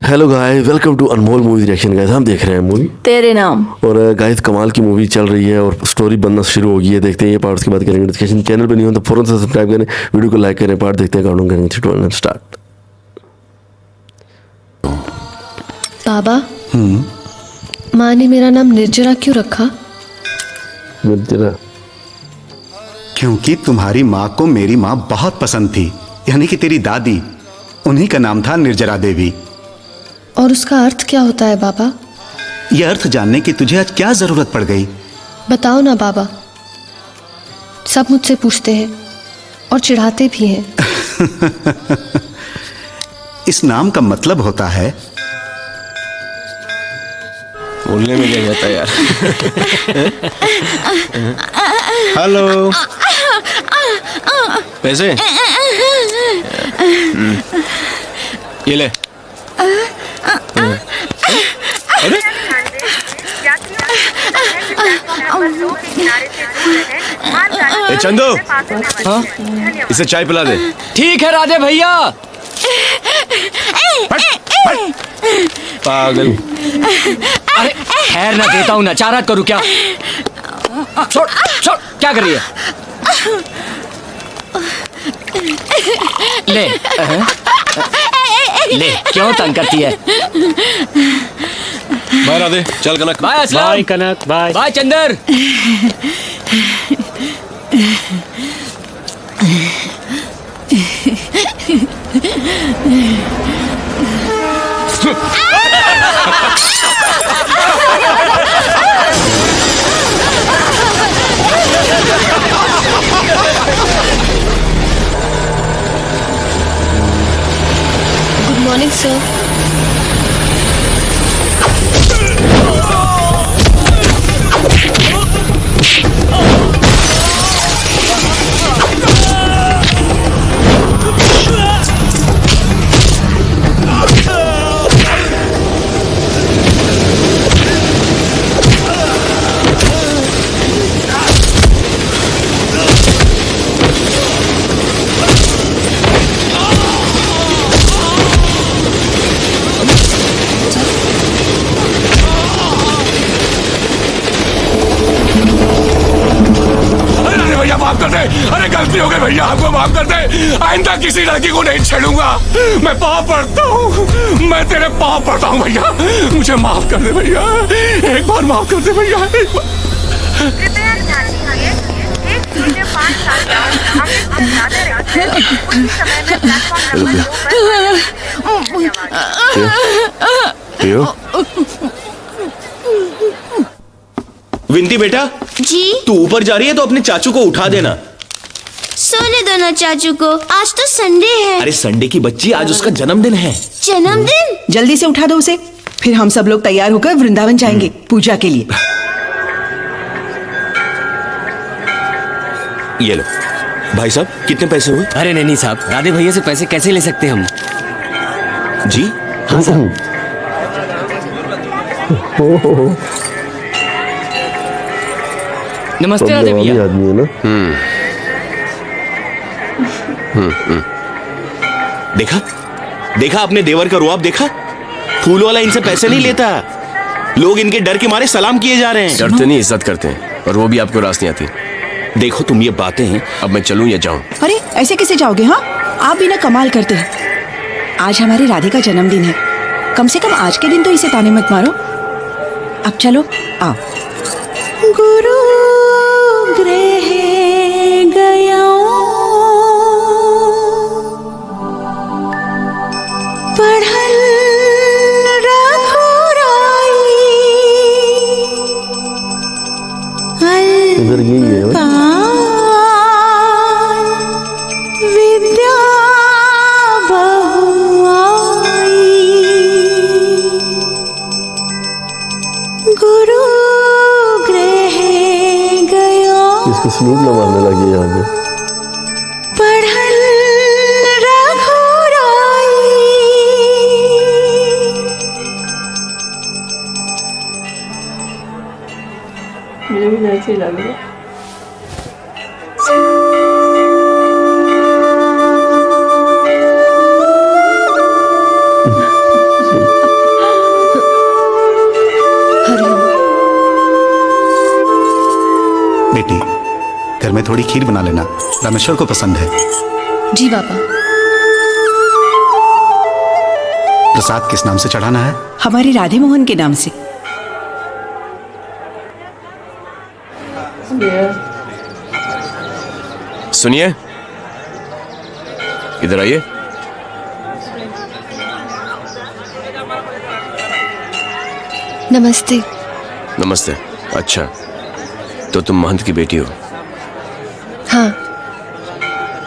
Hello guys, welcome to Anmol Movie Reaction. Guys हम देख रहे हैं मूवी तेरे नाम। और गाइस कमाल की मूवी चल रही है और स्टोरी बनना शुरू हो गई है। देखते हैं ये पार्ट, उसके बाद करेंगे डिस्कशन। चैनल पे नहीं हो तो फौरन से सब्सक्राइब करें, वीडियो को लाइक करें। पार्ट देखते हैं, काउंटिंग करेंगे 3 2 1 स्टार्ट। बाबा, माँ ने मेरा नाम निर्जरा क्यों रखा? निर्जरा? क्योंकि तुम्हारी माँ को मेरी माँ बहुत पसंद थी, यानी कि तेरी दादी। उन्हीं का नाम था निर्जरा देवी। और उसका अर्थ क्या होता है बाबा? यह अर्थ जानने की तुझे आज क्या जरूरत पड़ गई? बताओ ना बाबा, सब मुझसे पूछते हैं और चिढ़ाते भी हैं। इस नाम का मतलब होता है, बोलने में क्या जाता है यार। हेलो, पैसे ये ले। अरे ए चंदू, हाँ इसे चाय पिला दे। ठीक है राधे भैया। पागल। अरे खैर ना, देता हूँ ना, चारा करूँ क्या? छोड़ छोड़, क्या कर रही है? ले ले, क्यों तंग करती है? बाय राधे, चल Kanak. Bye Aslam. Bye Kanak, bye. Bye Chandar. Good morning sir. माफ कर दे। अरे गलती हो गई भैया, आपको माफ कर दे। आइंदा किसी लड़की को नहीं छेड़ूंगा। मैं पाँव पड़ता हूँ, मैं तेरे पाँव पड़ता हूँ भैया। मुझे माफ कर दे भैया, एक बार माफ कर दे भैया, एक बार। कृपया ध्यान दीजिए, एक ट्रेन में 5 साल आगे हम जाते रहते हैं। उसी समय में प्लेटफॉर्म नंबर 2 विंती बेटा, जी तू ऊपर जा रही है तो अपने चाचू को उठा देना। सोने दो ना चाचू को, आज तो संडे है। अरे संडे की बच्ची, आज उसका जन्मदिन है। जन्मदिन? जल्दी से उठा दो उसे, फिर हम सब लोग तैयार होकर वृंदावन जाएंगे पूजा के लिए। ये लो भाई साहब, कितने पैसे हुए? अरे नहीं साहब, राधे भैया से पैसे कैसे ले सकते हम? जी हाँ साहब। नमस्ते राधे भैया। आदमी है ना। देखा देखा अपने देवर का रुआब देखा। फूल वाला इनसे पैसे नहीं लेता, लोग इनके डर के मारे सलाम किए जा रहे हैं। डरते नहीं, इज्जत करते हैं, और वो भी आपको रास नहीं आती। देखो तुम ये बातें हैं, अब मैं चलूं या जाऊं? अरे ऐसे कैसे जाओगे? हाँ, आप भी ना कमाल करते हैं। आज हमारी राधे का जन्मदिन है, कम से कम आज के दिन तो इसे ताने मत मारो। अब चलो आओ। गुरु गृह गया पढ़ल रघुराई, इधर यही है विद्या बहु आई, गुरु गृह गया। इसको स्लूट ना मारने लगी यहाँ पे। पढ़ल रघुराई, मुझे भी वैसे ही लग रहा है। में थोड़ी खीर बना लेना, रामेश्वर को पसंद है। जी बाबा। प्रसाद किस नाम से चढ़ाना है? हमारे राधे मोहन के नाम से। सुनिए, इधर आइए। नमस्ते। नमस्ते। अच्छा, तो तुम महंत की बेटी हो? हाँ,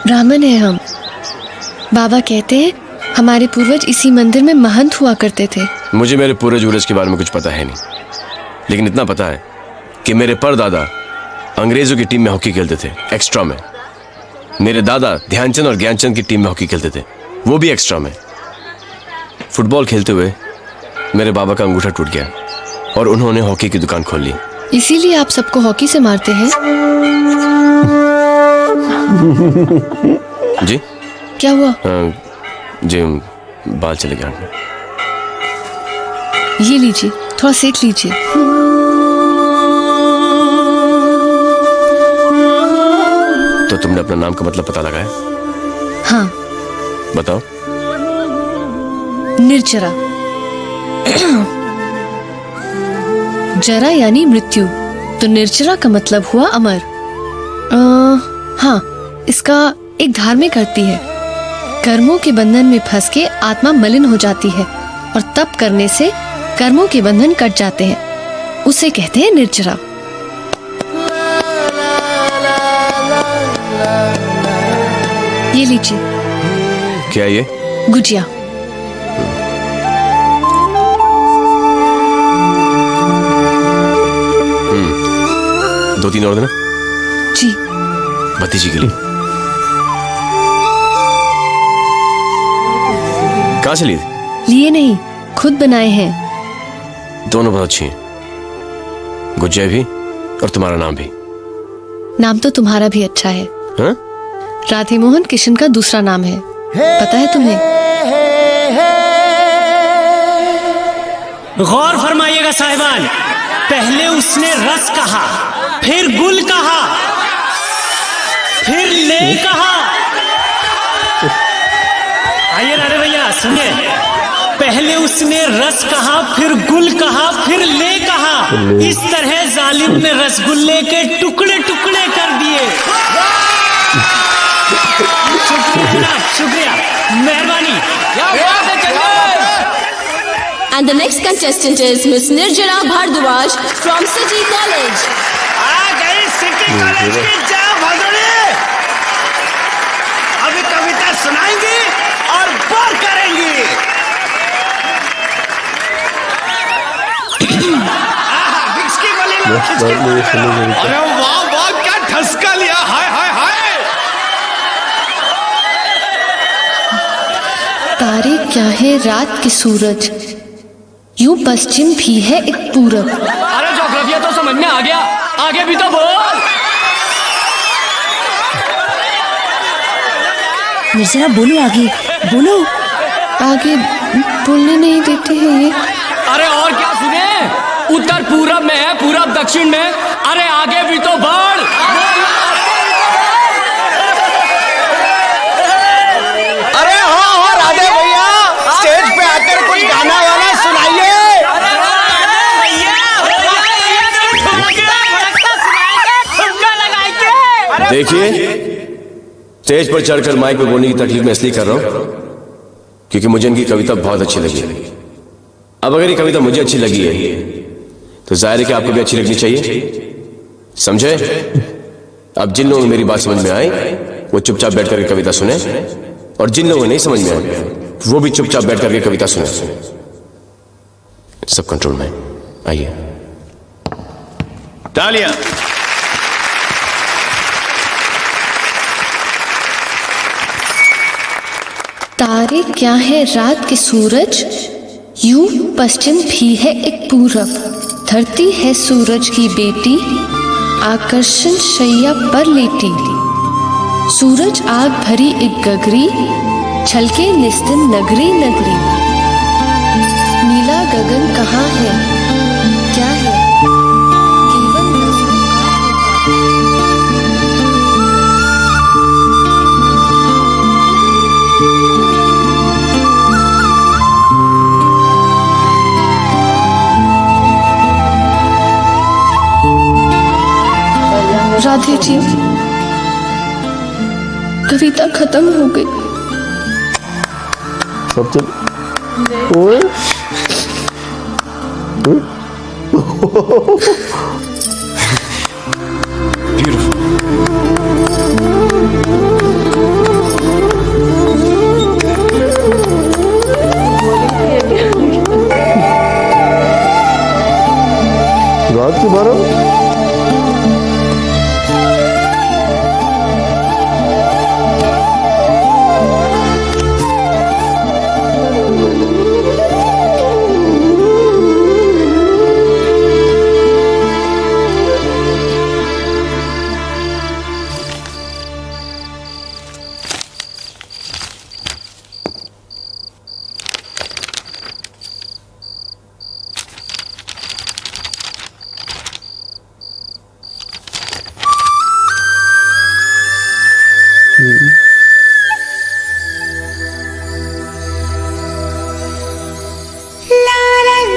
ब्राह्मण है हम। बाबा कहते हैं हमारे पूर्वज इसी मंदिर में महंत हुआ करते थे। मुझे मेरे पूर्वज उर्वज के बारे में कुछ पता है नहीं, लेकिन इतना पता है कि मेरे परदादा अंग्रेजों की टीम में हॉकी खेलते थे, एक्स्ट्रा में। मेरे दादा ध्यानचंद और ज्ञानचंद की टीम में हॉकी खेलते थे, वो भी एक्स्ट्रा में। फुटबॉल खेलते हुए मेरे बाबा का अंगूठा टूट गया और उन्होंने हॉकी की दुकान खोल ली। इसीलिए आप सबको हॉकी से मारते हैं? जी क्या हुआ? जी बाल चले गए हाथ में। ये लीजिए, थोड़ा सेक लीजिए। तो तुमने अपना नाम का मतलब पता लगाया? हाँ। बताओ। निर्जरा। जरा यानी मृत्यु, तो निर्जरा का मतलब हुआ अमर। हाँ, इसका एक धार्मिक अर्थ भी है। कर्मों के बंधन में फंस के आत्मा मलिन हो जाती है और तप करने से कर्मों के बंधन कट जाते हैं, उसे कहते हैं निर्जरा। ये लीजिए। क्या ये? गुजिया। दो तीन और देना। जी। भतीजी के लिए। कहाँ से लिए? लिए नहीं, खुद बनाए हैं। दोनों बहुत अच्छी हैं, गुजिया भी और तुम्हारा नाम भी। नाम तो तुम्हारा भी अच्छा है। हाँ? राधे मोहन किशन का दूसरा नाम है, पता है तुम्हें? गौर फरमाइएगा साहिबान, पहले उसने रस कहा, फिर गुल कहा, फिर ले कहा। आइए राधे भैया सुनिए, पहले उसने रस कहा, फिर गुल कहा, फिर ले कहा। इस तरह जालिम ने रसगुल्ले के टुकड़े टुकड़े कर दिए। शुक्रिया, शुक्रिया, मेहरबानी। And the next contestant is Miss Nirjala Bhardwaj from City College. आ गई सिटी कॉलेज की जाओ भगोड़े। अभी कविता सुनाएंगी और बोर करेंगी। विक्स की गोली लो, अरे वाह वाह, क्या ठसका लिया। हाय हाय हाय। तारे क्या है रात के सूरज, यूं पश्चिम भी है एक पूरब। अरे ज्योग्राफिया तो समझ में आ गया, आगे भी तो बोल। निर्जरा बोलो, आगे बोलो। आगे बोलने नहीं देते हैं ये। अरे और क्या सुने, उत्तर पूरब में है, पूरब दक्षिण में। अरे आगे भी तो बढ़। अरे हाँ राधे भैया, स्टेज पे आकर कुछ गाना वाना सुनाइए। देखिए, स्टेज पर चढ़कर माइक पे बोलने की तकलीफ मैं इसलिए कर रहा हूं क्योंकि मुझे इनकी कविता बहुत अच्छी लगी। अब अगर ये कविता मुझे अच्छी लगी है तो जाहिर है कि आपको भी अच्छी लगनी चाहिए, समझे? अब जिन लोगों को मेरी बात समझ में आई वो चुपचाप बैठ करके कविता सुने, और जिन लोगों को नहीं समझ में आई वो भी चुपचाप बैठ करके कविता सुने। सब कंट्रोल में। आइए, तालियां। तारे क्या है रात के सूरज, यूं पश्चिम भी है एक पूरब। धरती है सूरज की बेटी, आकर्षण शैया पर लेटी। सूरज आग भरी एक गगरी, छलके निस्तिन नगरी नगरी। नीला गगन कहाँ है, क्या है, केवल राधे जी, कविता खत्म हो गई। सब चल ओए रात के 12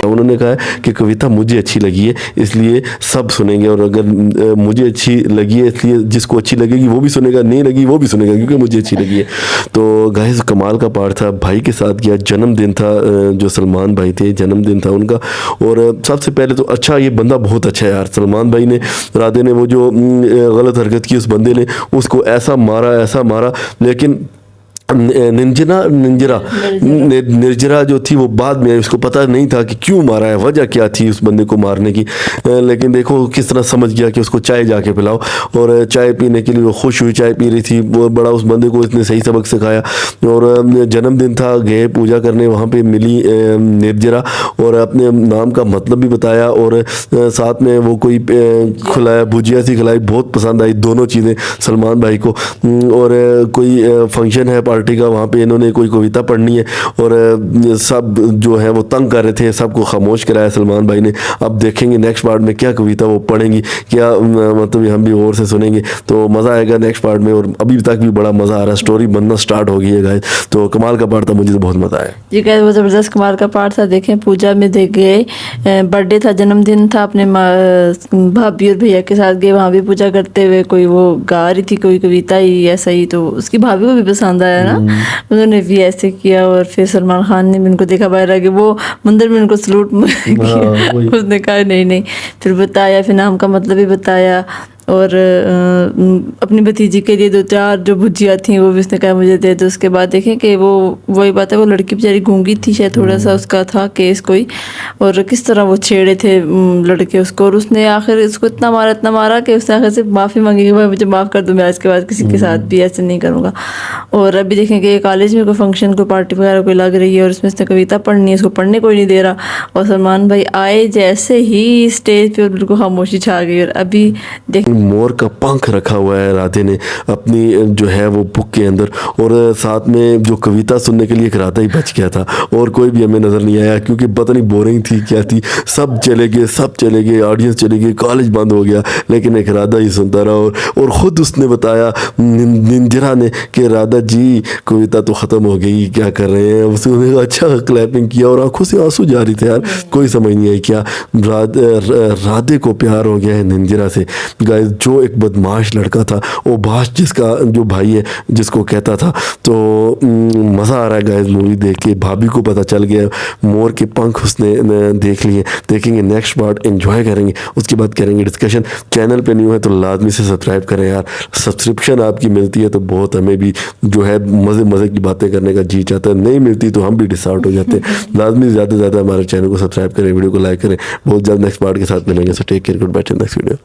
उन्होंने कहा कि कविता मुझे अच्छी लगी है इसलिए सब सुनेंगे, और अगर मुझे अच्छी लगी है इसलिए जिसको अच्छी लगेगी वो भी सुनेगा, नहीं लगी वो भी सुनेगा क्योंकि मुझे अच्छी लगी है। तो गाइस कमाल का पार्ट था, भाई के साथ गया, जन्मदिन था, जो सलमान भाई थे जन्मदिन था उनका। और सबसे पहले तो अच्छा ये बंदा बहुत अच्छा है यार, सलमान भाई ने, राधे ने वो जो गलत हरकत की उस बंदे ने उसको ऐसा मारा, लेकिन निर्जरा जो थी वो बाद में, उसको पता नहीं था कि क्यों मारा है, वजह क्या थी उस बंदे को मारने की, लेकिन देखो किस तरह समझ गया कि उसको चाय जाके पिलाओ, और चाय पीने के लिए वो खुश हुई, चाय पी रही थी, वो बड़ा उस बंदे को इसने सही सबक सिखाया। और जन्मदिन था, गए पूजा करने, वहाँ पे मिली निर्जरा और अपने नाम का मतलब भी बताया, और साथ में वो कोई खिलाया, भुजिया सी खिलाई, बहुत पसंद आई दोनों चीज़ें सलमान भाई को। और कोई फंक्शन है पार्टी का, वहाँ पे इन्होंने कोई कविता पढ़नी है, और सब जो है वो तंग कर रहे थे, सबको खामोश कराया सलमान भाई ने। अब देखेंगे नेक्स्ट पार्ट में क्या कविता वो पढ़ेंगी, क्या मतलब हम भी और से सुनेंगे तो मज़ा आएगा नेक्स्ट पार्ट में। और अभी तक भी बड़ा मज़ा आ रहा है, स्टोरी बनना स्टार्ट हो गई है गाइस, तो कमाल का पार्ट था, मुझे तो बहुत मज़ा आया जी गाइस, वो ज़बरदस्त कमाल का पार्ट था। देखें पूजा में देख गए, बर्थडे था, जन्मदिन था, अपने भाभी और भैया के साथ गए, वहाँ भी पूजा करते हुए कोई वो गा रही थी कोई कविता ही ऐसा ही, तो उसकी भाभी को भी पसंद आया ना, उन्होंने भी ऐसे किया। और फिर सलमान खान ने भी उनको देखा बाहर आके, वो मंदिर में उनको सलूट किया, उसने कहा नहीं, फिर बताया, फिर नाम का मतलब भी बताया, और अपनी भतीजी के लिए 2-4 जो भुजिया थी वो भी उसने कहा मुझे दे दो। उसके बाद देखें कि वो वही बात है, वो लड़की बेचारी गूंगी थी शायद, थोड़ा सा उसका था केस कोई, और किस तरह वो छेड़े थे लड़के उसको, और उसने आखिर उसको इतना मारा कि उसने आखिर से माफ़ी मांगी कि भाई मुझे माफ़ कर दो, मैं आज के बाद किसी के साथ भी ऐसे नहीं करूँगा। और अभी देखें कि कॉलेज में कोई फंक्शन, कोई पार्टी वगैरह कोई लग रही है, और उसमें उसने कविता पढ़नी है, उसको पढ़ने कोई नहीं दे रहा, और सलमान भाई आए जैसे ही स्टेज पर बिल्कुल खामोशी छा गई। और अभी देख मोर का पंख रखा हुआ है राधे ने अपनी जो है वो बुक के अंदर, और साथ में जो कविता सुनने के लिए एक राधा ही बच गया था, और कोई भी हमें नज़र नहीं आया क्योंकि पता नहीं बोरिंग थी क्या थी, सब चले गए, ऑडियंस चले गई, कॉलेज बंद हो गया, लेकिन एक राधा ही सुनता रहा। और ख़ुद उसने बताया निंजरा ने कि राधा जी कविता तो ख़त्म हो गई, क्या कर रहे हैं। उसने अच्छा क्लैपिंग किया और आंखों से आंसू जा रही थे यार, कोई समझ नहीं आई क्या राधे को प्यार हो गया है निंजरा से। गाइस जो एक बदमाश लड़का था, वो बाश जिसका जो भाई है जिसको कहता था, तो मज़ा आ रहा है गाइस मूवी देख के। भाभी को पता चल गया, मोर के पंख उसने देख लिए। देखेंगे नेक्स्ट पार्ट, एंजॉय करेंगे, उसके बाद करेंगे डिस्कशन। चैनल पे न्यू है तो लाजमी से सब्सक्राइब करें यार, सब्सक्रिप्शन आपकी मिलती है तो बहुत हमें भी जो है मज़े की बातें करने का जी चाहता है, नहीं मिलती तो हम भी डिसआउट हो जाते हैं। लाजमी ज़्यादा से ज़्यादा हमारे चैनल को सब्सक्राइब करें, वीडियो को लाइक करें। बहुत जल्द नेक्स्ट पार्ट के साथ मिलेंगे, so take care, good bye, next video.